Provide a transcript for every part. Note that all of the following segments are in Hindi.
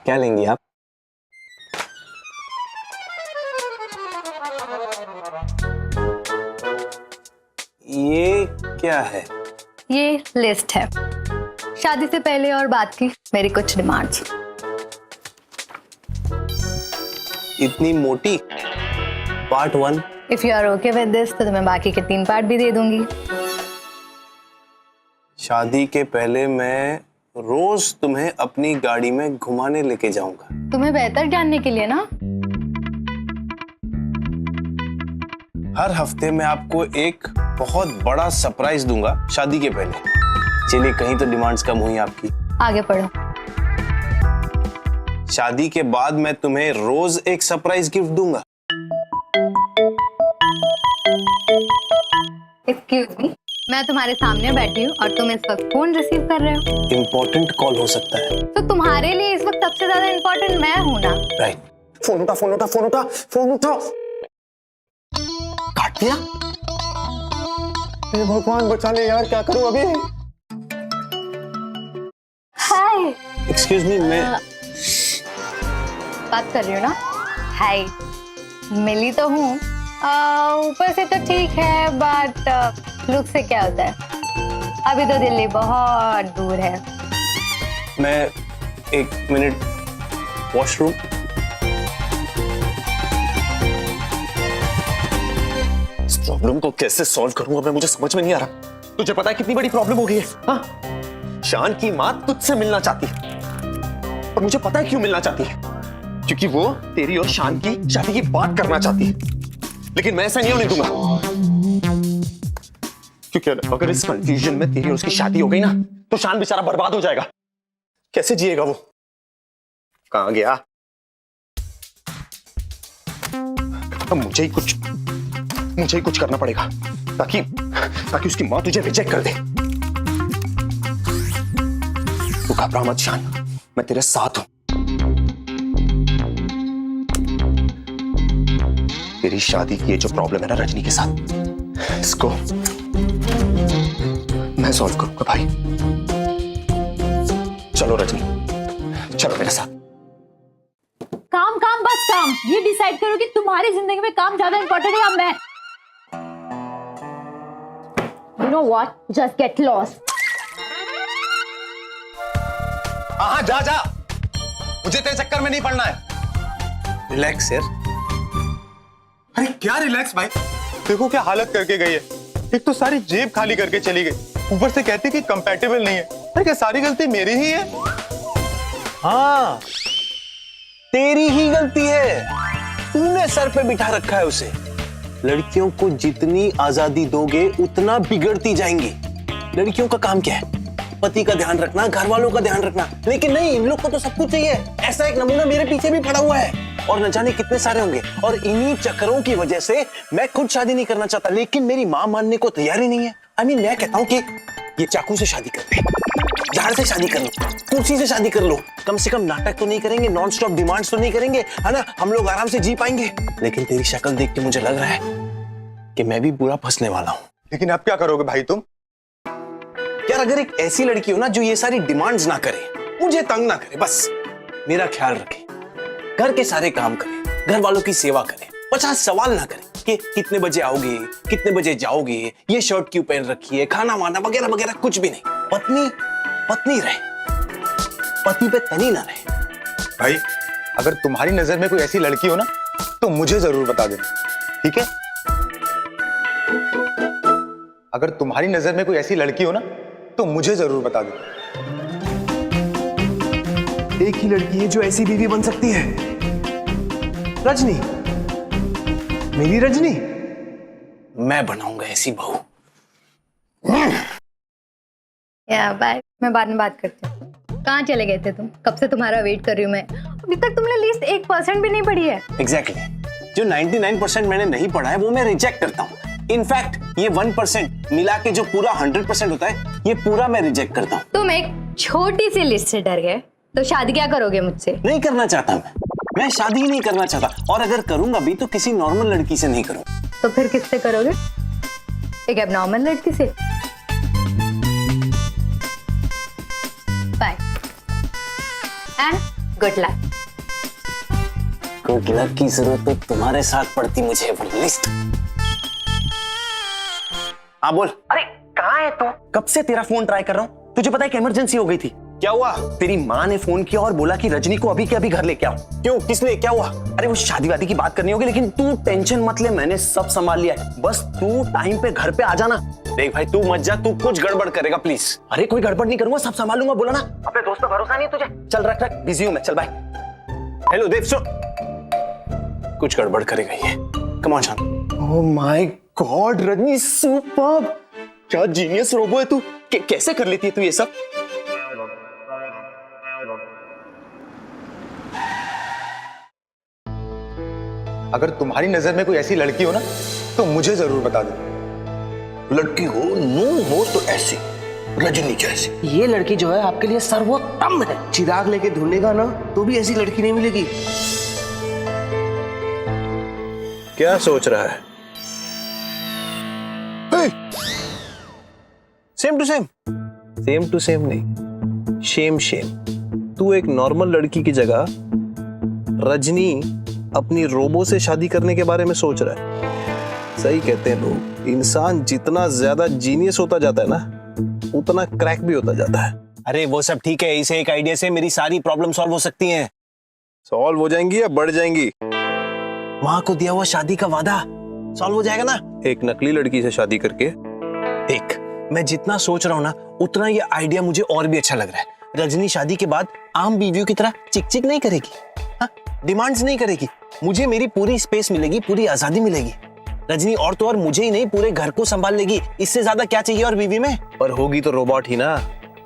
क्या लेंगी आप? ये क्या है? ये लिस्ट है शादी से पहले और बाद की मेरी कुछ डिमांड्स। इतनी मोटी? Part 1। If you are okay with this तो तुम्हें बाकी के 3 पार्ट भी दे दूंगी। शादी के पहले मैं रोज तुम्हें अपनी गाड़ी में घुमाने लेके जाऊंगा। तुम्हें बेहतर जानने के लिए ना। हर हफ्ते मैं आपको एक बहुत बड़ा सरप्राइज दूंगा शादी के पहले। चलिए, कहीं तो डिमांड्स कम हुई आपकी। आगे पढ़ो। शादी के बाद मैं तुम्हें रोज एक सरप्राइज गिफ्ट दूंगा। एक्सक्यूज मी, मैं तुम्हारे सामने बैठी हूँ और तुम इस वक्त फोन रिसीव कर रहे हो। इम्पोर्टेंट कॉल हो सकता है। तो तुम्हारे लिए इस वक्त सबसे ज्यादा इम्पोर्टेंट मैं हूँ ना। राइट। फोन उठा, फोन उठा, फोन उठा, फोन उठा। काट दिया। भगवान बचा ले यार, क्या करूं अभी? हाय। एक्सक्यूज मी, मैं बात कर रही हूँ ना। हाय। मिली तो हूँ, ऊपर से तो ठीक है, बट लुक से क्या होता है? अभी तो दिल्ली बहुत दूर है। मैं 1 मिनट वॉशरूम। इस प्रॉब्लम को कैसे सॉल्व करूंगा मैं, मुझे समझ में नहीं आ रहा। तुझे पता है कितनी बड़ी प्रॉब्लम हो गई है? हाँ? शान की माँ तुझसे मिलना चाहती है और मुझे पता है क्यों मिलना चाहती है, क्योंकि वो तेरी और शान की शादी की बात करना चाहती है। लेकिन मैं ऐसा नहीं होने दूंगा, क्योंकि अगर इस कंफ्यूजन में तेरी और उसकी शादी हो गई ना तो शान बेचारा बर्बाद हो जाएगा। कैसे जिएगा वो? कहां गया? अब मुझे ही कुछ करना पड़ेगा ताकि उसकी मां तुझे रिजेक्ट कर दे। तू घबरा मत शान, मैं तेरे साथ हूं। तेरी शादी की ये जो प्रॉब्लम है ना रजनी के साथ, इसको मैं सॉल्व करूंगा भाई। चलो रजनी, चलो मेरे साथ। काम काम बस काम, ये डिसाइड करो कि तुम्हारी जिंदगी में काम ज्यादा इंपॉर्टेंट है या मैं। You know what? Just get lost. हाँ जा जा, मुझे तेरे चक्कर में नहीं पड़ना है। रिलैक्स यार। अरे क्या रिलैक्स भाई, देखो क्या हालत करके गई है। एक तो सारी जेब खाली करके चली गई, ऊपर से कहती कि कंपैटिबल नहीं है। अरे क्या सारी गलती मेरी ही है? हाँ, तेरी ही गलती है। तूने सर पे बिठा रखा है उसे। लड़कियों को जितनी आजादी दोगे उतना बिगड़ती जाएंगी। लड़कियों का काम क्या है? पति का ध्यान रखना, घर वालों का ध्यान रखना। लेकिन नहीं, इन लोग को तो सब कुछ चाहिए। ऐसा एक नमूना मेरे पीछे भी पड़ा हुआ है और न जाने कितने सारे होंगे। और इन्हीं चक्करों की वजह से मैं खुद शादी नहीं करना चाहता, लेकिन मेरी माँ मानने को तैयार ही नहीं है। मैं कहता हूँ कि ये चाकू से शादी कर ले, झाड़ से शादी कर लो, कुर्सी से शादी कर लो। कम से कम नाटक तो नहीं करेंगे, नॉन स्टॉप डिमांड्स तो नहीं करेंगे, है ना? हम लोग आराम से जी पाएंगे। लेकिन तेरी शक्ल देख के मुझे लग रहा है कि मैं भी बुरा फंसने वाला हूँ। लेकिन अब क्या करोगे भाई तुम? यार, अगर एक ऐसी लड़की हो ना जो ये सारी डिमांड्स ना करे, मुझे तंग ना करे, बस मेरा ख्याल रखे, घर के सारे काम करे, घर वालों की सेवा करे, 50 सवाल ना करे कि कितने बजे आओगे, कितने बजे जाओगे, ये शर्ट क्यों पहन रखी है, खाना वाना वगैरह वगैरह कुछ भी नहीं। पत्नी रहे, पति पे तनी ना रहे। भाई अगर तुम्हारी नजर में कोई ऐसी लड़की हो ना तो मुझे जरूर बता देना, ठीक है? अगर तुम्हारी नजर में कोई ऐसी लड़की हो ना तो मुझे जरूर बता देना। एक ही लड़की है जो ऐसी बीवी बन सकती है, रजनी। मेरी रजनी, मैं बनाऊंगा ऐसी बहू। या बाय, मैं बाद में बात करती हूँ। कहाँ चले गए थे तुम? कब से तुम्हारा वेट कर रही हूँ मैं। अभी तक तुमने लिस्ट 1% भी नहीं पढ़ी है। एग्जैक्टली। जो 99% मैंने नहीं पढ़ा है वो मैं रिजेक्ट करता हूँ। इनफैक्ट ये 1% मिला के जो पूरा 100% होता है, ये पूरा मैं रिजेक्ट करता हूँ। तुम एक छोटी सी लिस्ट से डर गए तो शादी क्या करोगे मुझसे? नहीं करना चाहता मैं शादी ही नहीं करना चाहता, और अगर करूंगा भी तो किसी नॉर्मल लड़की से नहीं करूंगा। तो फिर किससे करोगे? एक एबनॉर्मल लड़की से? Bye. And good luck. Good luck की जरूरत तो तुम्हारे साथ पड़ती मुझे वो लिस्ट। हाँ बोल। अरे कहाँ है तू? कब से तेरा फोन ट्राई कर रहा हूँ। तुझे पता है कि इमरजेंसी हो गई थी। क्या हुआ? तेरी माँ ने फोन किया और बोला कि रजनी को अभी के अभी घर लेके आओ। क्यों? किस लिए? क्या हुआ? अरे वो शादी वादी की बात करनी होगी, लेकिन तू टेंशन मत ले, मैंने सब संभाल लिया है। बस तू टाइम पे घर पे आ जाना। देख भाई तू मत जा, तू कुछ गड़बड़ करेगा प्लीज। अरे कोई गड़बड़ नहीं करूंगा, सब संभाल लूंगा, बोला ना। अपने दोस्त पे भरोसा नहीं है तुझे? चल रख रख, बिजी हूं मैं, चल बाय। हेलो देव, सुन। कुछ गड़बड़ करेगा ये। कम ऑन शान। Oh my God Rajni, superb. क्या जीनियस रोबो है तू। कैसे कर लेती है तू ये सब? अगर तुम्हारी नजर में कोई ऐसी लड़की हो ना तो मुझे जरूर बता दो। लड़की हो, नून हो तो ऐसी रजनी जैसी। ये लड़की जो है आपके लिए सर्वोत्तम है। चिराग लेके ढूंढेगा ना तो भी ऐसी लड़की नहीं मिलेगी। क्या सोच रहा है? Same to same. Same to same नहीं, शेम शेम। तू एक नॉर्मल लड़की की जगह रजनी अपनी रोबो से शादी करने के बारे में सोच रहा है। सही कहते हैं लोग, इंसान जितना ज्यादा जीनियस होता जाता है ना उतना क्रैक भी होता जाता है। अरे वो सब ठीक है, इसे एक आइडिया से मेरी सारी प्रॉब्लम सॉल्व हो सकती हैं। सॉल्व हो जाएंगी या बढ़ जाएंगी? वहां को दिया हुआ शादी का वादा सॉल्व हो जाएगा ना एक नकली लड़की से शादी करके। देख मैं जितना सोच रहा हूँ ना उतना ये आइडिया मुझे और भी अच्छा लग रहा है। रजनी शादी के बाद आम बीवियों की तरह चिक चिक नहीं करेगी, हाँ? डिमांड्स नहीं करेगी। मुझे मेरी पूरी स्पेस मिलेगी, पूरी आजादी मिलेगी। रजनी और तो और मुझे ही नहीं पूरे घर को संभाल लेगी। इससे ज्यादा क्या चाहिए और बीवी में? पर होगी तो रोबोट ही ना।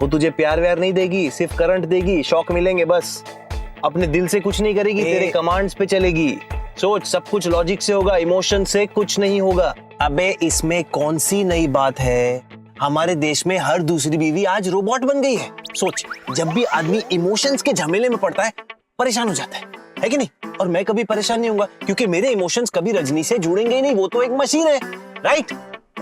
वो तुझे प्यार व्यार नहीं देगी, सिर्फ करंट देगी, शौक मिलेंगे बस। अपने दिल से कुछ नहीं करेगी, तेरे कमांड्स पे चलेगी। सोच, सब कुछ लॉजिक से होगा, इमोशन से कुछ नहीं होगा। अबे इसमें कौन सी नई बात है? हमारे देश में हर दूसरी बीवी आज रोबोट बन गई है। सोच, जब भी आदमी इमोशंस के झमेले में पड़ता है परेशान हो जाता है कि नहीं? और मैं कभी परेशान नहीं होऊंगा क्योंकि मेरे इमोशंस कभी रजनी से जुड़ेंगे ही नहीं। वो तो एक मशीन है, राइट?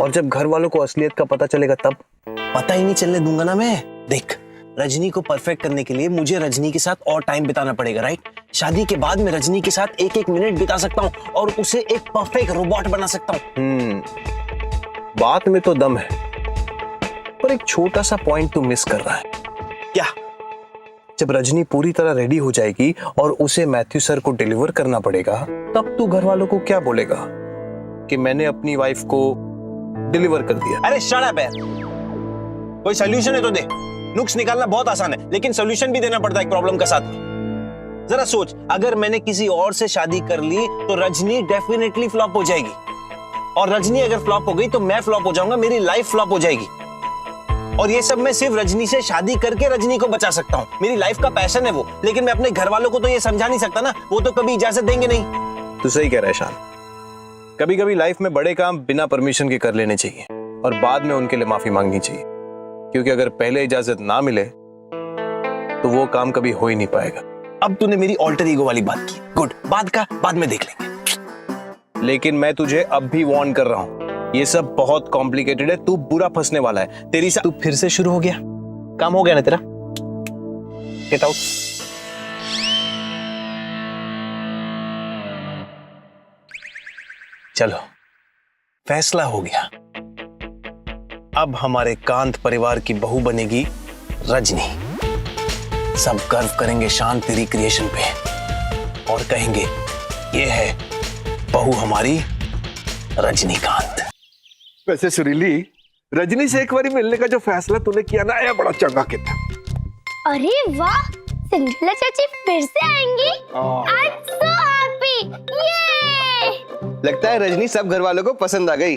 और जब घर वालों को असलियत का पता चलेगा तब पता ही नहीं चलने दूंगा ना मैं। देख, रजनी को परफेक्ट करने के लिए मुझे रजनी के साथ और टाइम बिताना पड़ेगा, राइट? शादी के बाद मैं रजनी के साथ एक एक मिनट बिता सकता हूँ और उसे एक परफेक्ट रोबोट बना सकता हूँ। बात में तो दम है, पर एक छोटा सा पॉइंट तू मिस कर रहा है। क्या? जब रजनी पूरी तरह रेडी हो जाएगी और उसे मैथ्यू सर को डिलीवर करना पड़ेगा, तब तू घर वालों को क्या बोलेगा कि मैंने अपनी वाइफ को डिलीवर कर दिया? अरे शट अप यार, कोई सॉल्यूशन है तो दे। नुक्स निकालना बहुत आसान है, लेकिन सॉल्यूशन भी देना पड़ता है एक प्रॉब्लम का साथ में। जरा सोच, अगर मैंने किसी और से शादी कर ली तो रजनी डेफिनेटली फ्लॉप हो जाएगी, और रजनी अगर फ्लॉप हो गई तो मैं फ्लॉप हो जाऊंगा, मेरी लाइफ फ्लॉप हो जाएगी। और ये सब मैं सिर्फ रजनी से शादी करके रजनी को बचा सकता हूँ। मेरी लाइफ का पैशन है वो, लेकिन मैं अपने घर वालों को तो ये समझा नहीं सकता ना, वो तो कभी इजाजत देंगे नहीं। तू सही कह रहा है शान, कभी कभी लाइफ में बड़े काम बिना परमिशन के कर लेने चाहिए और बाद में उनके लिए माफी मांगनी चाहिए, क्योंकि अगर पहले इजाजत ना मिले तो वो काम कभी हो ही नहीं पाएगा। अब तूने मेरी ऑल्टर ईगो वाली बात की, गुड। बाद में देख लेंगे। लेकिन मैं तुझे अब भी वार्न कर रहा हूं, ये सब बहुत कॉम्प्लिकेटेड है, तू बुरा फंसने वाला है। तू फिर से शुरू हो गया, काम हो गया ना तेरा? Get out. चलो, फैसला हो गया। अब हमारे कांत परिवार की बहू बनेगी रजनी। सब गर्व करेंगे शान तेरी क्रिएशन पे और कहेंगे ये है बहू हमारी रजनीकांत। वैसे सुरीली, रजनी से एक बारी मिलने का जो फैसला तूने किया ना, यह बड़ा चंगा किया था। अरे वाह, सिंड्रेला चाची फिर से आएंगी। I am so happy. ये लगता है रजनी सब घर वालों को पसंद आ गई।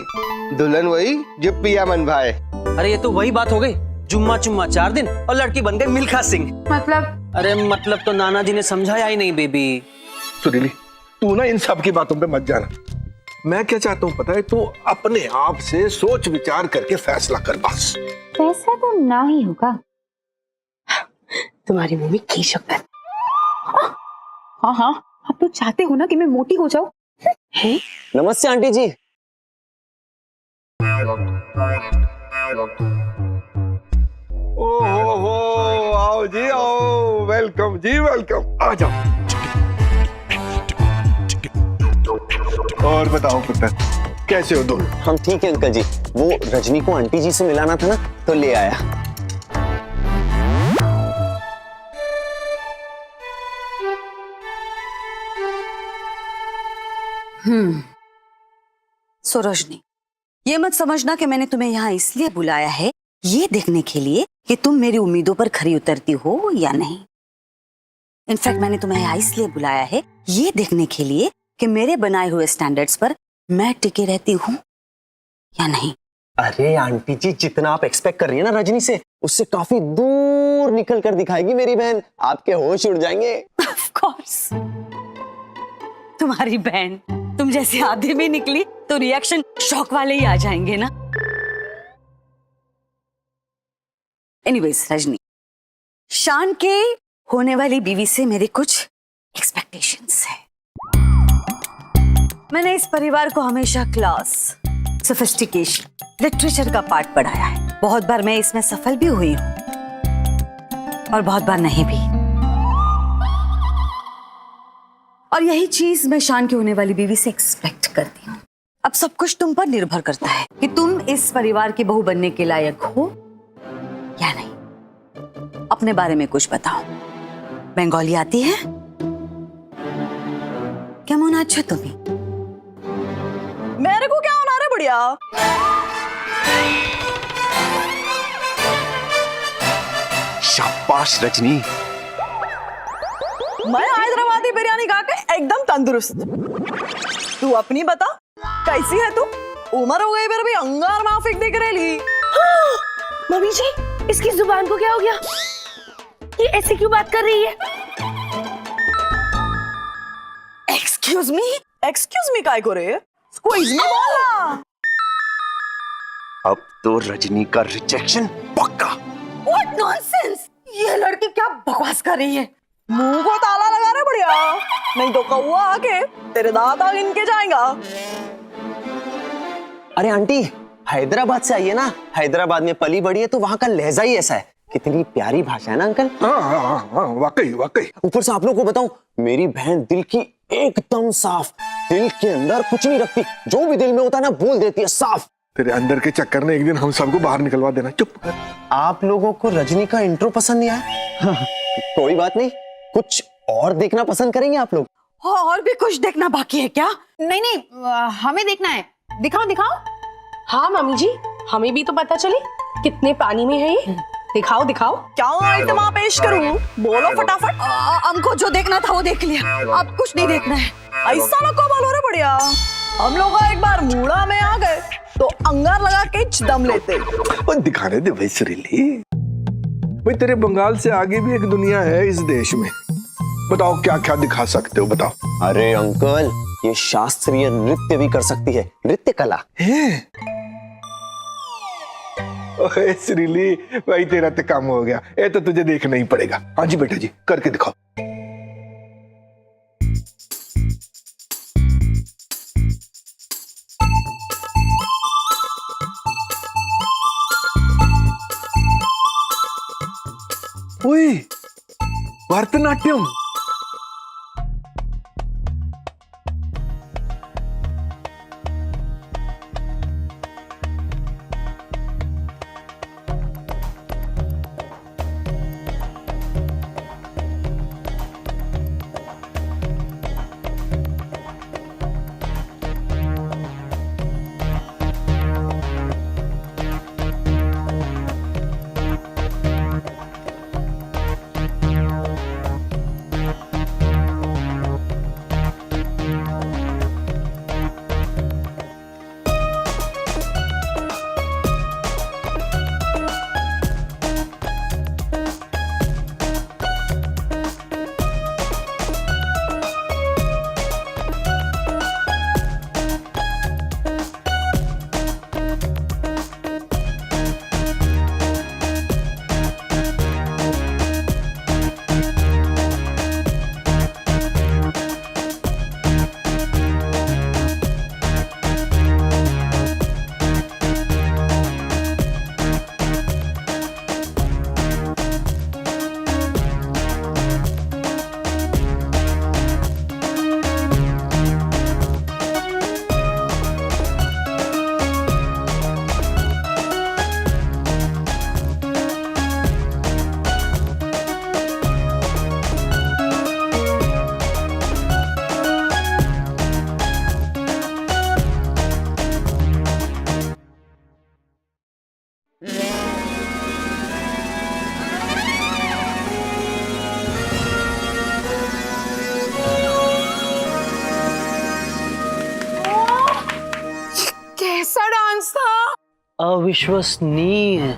दुल्हन वही जो पिया मन भाए। अरे ये तो वही बात हो गई, जुम्मा चुम्मा 4 दिन और लड़की बन गई मिल्खा सिंह। मतलब? अरे मतलब तो नाना जी ने समझाया ही नहीं बेबी। सुरीली, तू ना इन सब की बातों पे मत जाना। मैं क्या चाहता हूँ पता है? तू अपने आप से सोच विचार करके फैसला कर बस। फैसला तो ना ही होगा। तुम्हारी मम्मी की शक्कर। हाँ, आप तो चाहते हो ना कि मैं मोटी हो जाऊं। नमस्ते आंटी जी। ओहो, आओ जी आओ, वेलकम जी, वेलकम। आ जाओ। और बताओ पुत्र, कैसे हो दोनों? हम ठीक है अंकल जी। वो रजनी को आंटी जी से मिलाना था ना, तो ले आया। सो रजनी, ये मत समझना कि मैंने तुम्हें यहाँ इसलिए बुलाया है ये देखने के लिए कि तुम मेरी उम्मीदों पर खरी उतरती हो या नहीं। इनफैक्ट मैंने तुम्हें यहाँ इसलिए बुलाया है ये देखने के लिए कि मेरे बनाए हुए स्टैंडर्ड्स पर मैं टिके रहती हूँ या नहीं। अरे आंटी जी, जितना आप एक्सपेक्ट कर रही है ना रजनी से, उससे काफी दूर निकल कर दिखाएगी मेरी बहन। आपके होश उड़ जाएंगे। ऑफ कोर्स, तुम्हारी बहन तुम जैसे आधे में निकली तो रिएक्शन शॉक वाले ही आ जाएंगे ना। एनीवेज रजनी, शान के होने वाली बीवी से मेरे कुछ एक्सपेक्टेशंस है। मैंने इस परिवार को हमेशा क्लास, सोफिस्टिकेशन, लिटरेचर का पाठ पढ़ाया है। बहुत बार मैं इसमें सफल भी हुई हूं और बहुत बार नहीं भी। और यही चीज मैं शान की होने वाली बीवी से एक्सपेक्ट करती हूँ। अब सब कुछ तुम पर निर्भर करता है कि तुम इस परिवार की बहू बनने के लायक हो या नहीं। अपने बारे में कुछ बताओ। बंगाली आती है? क्या होना अच्छा तुम्हें? मेरे को क्या होना रे बढ़िया? शाबाश रजनी। मैं हैदराबादी बिरयानी खा के एकदम तंदुरुस्त। तू अपनी बता, कैसी है तू? उम्र हो गई फिर भी अंगार माफिक दिख रही। मम्मी जी, इसकी जुबान को क्या हो गया? ये ऐसे क्यों बात कर रही है? एक्सक्यूज मी काय को रे? स्क्वीज मी बोला। अब तो रजनी का रिजेक्शन पक्का। What nonsense! ये लड़की क्या बकवास कर रही है? मुंह को ताला लगा रे बढ़िया, नहीं तो कौवा आके तेरे दांत गिन के जाएगा। अरे आंटी, हैदराबाद से आई है ना, हैदराबाद में पली बड़ी है तो वहां का लहजा ही ऐसा है। कितनी प्यारी भाषा है ना अंकल। हाँ, वाकई वाकई। ऊपर से आप लोगों को बताऊं, मेरी बहन दिल की एकदम साफ, दिल के अंदर कुछ नहीं रखती, जो भी दिल में होता है ना बोल देती है साफ। तेरे अंदर के चक्कर ने एक दिन हम सबको बाहर निकलवा देना। चुप कर। आप लोगों को रजनी का इंट्रो पसंद नहीं आया? कोई बात नहीं, कुछ और देखना पसंद करेंगे आप लोग? और भी कुछ देखना बाकी है क्या? नहीं नहीं, हमें देखना है। दिखाओ दिखाओ। हाँ मम्मी जी, हमें भी तो पता चले कितने पानी में है ये। दिखाओ दिखाओ। क्या आइटम पेश करूं? बोलो फटाफट। हमको जो देखना था वो देख लिया, अब कुछ नहीं देखना है। ऐसा ना को बोलो रे बढ़िया। हम लोग एक बार मूड़ा में आ गए तो अंगार लगा के दम लेते। दिखाने दे भाई श्रीली। भाई तेरे बंगाल से आगे भी एक दुनिया है इस देश में। बताओ क्या क्या दिखा सकते हो, बताओ। अरे अंकल, ये शास्त्रीय नृत्य भी कर सकती है, नृत्य कला है। ओए श्रीली, भाई तेरा तो काम हो गया, ये तो तुझे देखना ही पड़ेगा। हाँ जी बेटा जी, करके दिखाओ। ओए, भरतनाट्यम। अविश्वसनीय।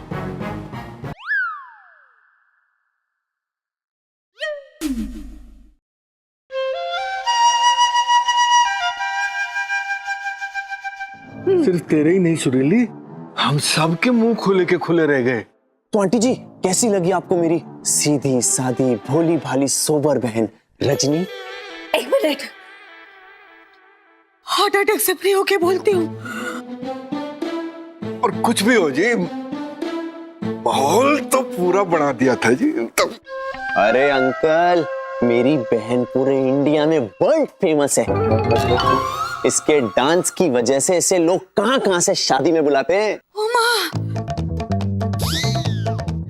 सिर्फ तेरे ही नहीं सुरीली, हम सबके मुंह खुले के खुले रह गए। तो आंटी जी कैसी लगी आपको मेरी सीधी सादी भोली भाली सोबर बहन रजनी? एक मिनट, हार्ट अटैक से फ्री होके बोलती हूँ। और कुछ भी हो जी, माहौल तो पूरा बना दिया था जी। तो अरे अंकल, मेरी बहन पूरे इंडिया में वर्ल्ड फेमस है। इसके डांस की वजह से इसे लोग कहां से शादी में बुलाते हैं।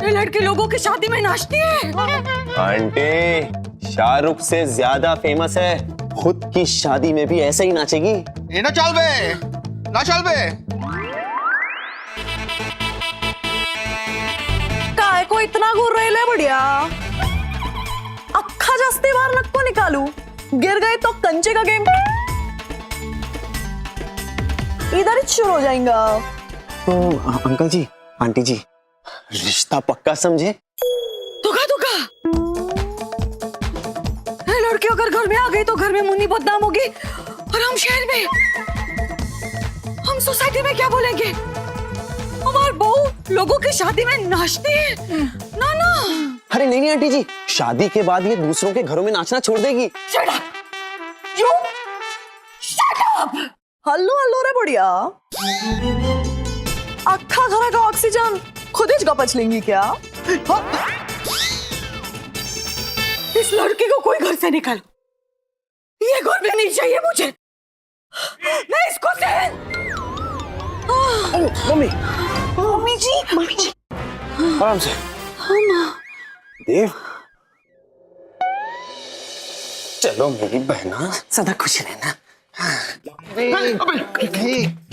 ये लड़के लोगों की शादी में नाचती है। आंटी, शाहरुख से ज्यादा फेमस है, खुद की शादी में भी ऐसे ही नाचेगी। ये ना चल बे। काय को इतना घूर रहे ले बढ़िया, अक्खा जास्ती बार नक्को निकालू, गिर गए तो कंचे का गेम इधर ही शुरू हो जाएगा। तो अंकल जी, आंटी जी, रिश्ता पक्का समझे? धोखा लड़की अगर घर में आ गई तो घर में मुन्नी बदनाम होगी, और हम शहर में, हम सोसाइटी में क्या बोलेंगे? हमारी बहू लोगों की शादी में नाचती है ना। अरे नहीं आंटी जी, शादी के बाद ये दूसरों के घरों में नाचना छोड़ देगी। Shut up! You shut up! Hello रे बढ़िया, अक्खा घरा का ऑक्सीजन खुद ही गपच लेंगी क्या? इस लड़की को कोई घर से निकालो, ये घर में नहीं चाहिए मुझे। मैं इसको मम्मी जी आराम से देव, चलो मेरी बहना, सदा खुश रहना।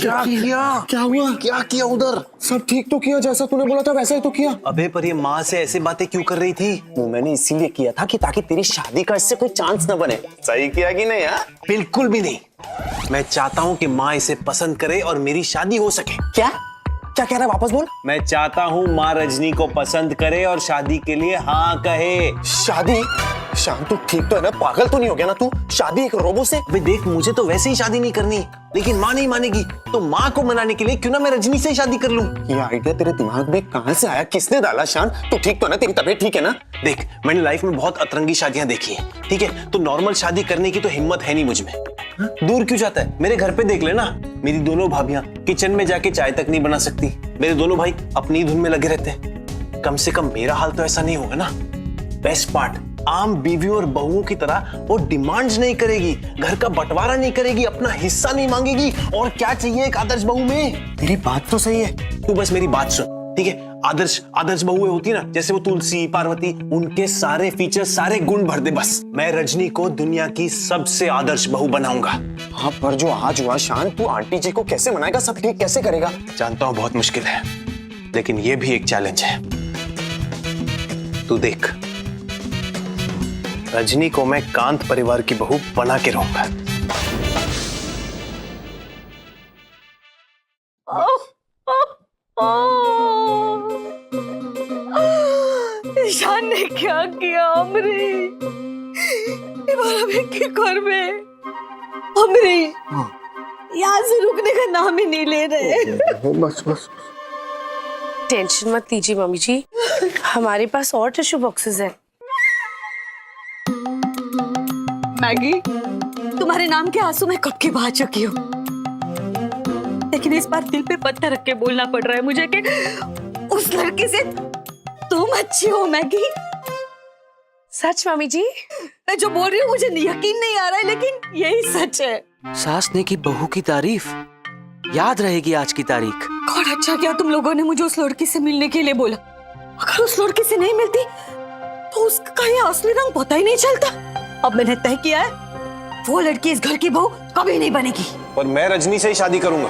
क्या किया उधर? सब ठीक तो किया, जैसा तूने बोला था वैसा ही तो किया। अबे पर ये माँ से ऐसी बातें क्यों कर रही थी? वो मैंने इसीलिए किया था कि ताकि तेरी शादी का इससे कोई चांस न बने। सही किया कि नहीं? यार बिल्कुल भी नहीं। मैं चाहता हूँ कि माँ इसे पसंद करे और मेरी शादी हो सके। क्या कह रहा है? वापस बोल। मैं चाहता हूँ माँ रजनी को पसंद करे और शादी के लिए हाँ कहे। शादी? शान तू ठीक तो है ना? पागल तो नहीं हो गया ना तू? शादी एक रोबो से? अबे देख, मुझे तो वैसे ही शादी नहीं करनी, लेकिन माँ नहीं मानेगी, तो माँ को मनाने के लिए क्यों ना मैं रजनी से ही शादी कर लूं। ये आइडिया तेरे दिमाग में कहां से आया? किसने डाला? शान तू ठीक तो है ना? तेरी तबीयत ठीक है ना? देख, मैंने लाइफ में बहुत अतरंगी शादियां देखी है, ठीक है? तो नॉर्मल शादी करने की तो हिम्मत है नहीं मुझ में। दूर क्यों जाता है? मेरे घर पे देख लेना, मेरी दोनों भाभियां किचन में जाके चाय तक नहीं बना सकती, मेरे दोनों भाई अपनी धुन में लगे रहते हैं। कम से कम मेरा हाल तो ऐसा नहीं होगा ना। बेस्ट पार्ट, आम बीवी और बहुओं की तरह वो डिमांड्स नहीं करेगी, घर का बंटवारा नहीं करेगी, अपना हिस्सा नहीं मांगेगी। और क्या चाहिए एक आदर्श बहू में? तेरी बात तो सही है, तू बस मेरी बात सुन, ठीक है? आदर्श बहुएं होती है ना, जैसे वो तुलसी, पार्वती, उनके सारे फीचर्स, सारे गुण भर दे बस। मैं रजनी को दुनिया की सबसे आदर्श बहू बनाऊंगा। हाँ, पर जो आज हुआ शान, तू आंटी जी को कैसे मनाएगा? सब ठीक कैसे करेगा? जानता हूं बहुत मुश्किल है, लेकिन ये भी एक चैलेंज है। तू देख, रजनी को मैं कांत परिवार की बहू बना के रहूंगा। ईशान ने क्या किया अमरी? के घर में अमरी यहाँ से रुकने का नाम ही नहीं ले रहे। बस टेंशन मत लीजिए मम्मी जी, हमारे पास और टिश्यू बॉक्सेस हैं। मैगी, तुम्हारे नाम के आंसू मैं कब की बहा चुकी हूँ, लेकिन इस बार दिल पे पत्थर रख के बोलना पड़ रहा है मुझे कि उस लड़की से तुम अच्छी हो मैगी। सच मम्मी जी? मैं जो बोल रही हूँ मुझे यकीन नहीं आ रहा है, लेकिन यही सच है। सास ने की बहू की तारीफ, याद रहेगी आज की तारीख। और अच्छा क्या तुम लोगों ने मुझे उस लड़की से मिलने के लिए बोला। अगर उस लड़की से नहीं मिलती तो उसका ये असली रंग पता ही नहीं चलता। अब मैंने तय किया है, वो लड़की इस घर की बहू कभी नहीं बनेगी। और मैं रजनी से ही शादी करूंगा।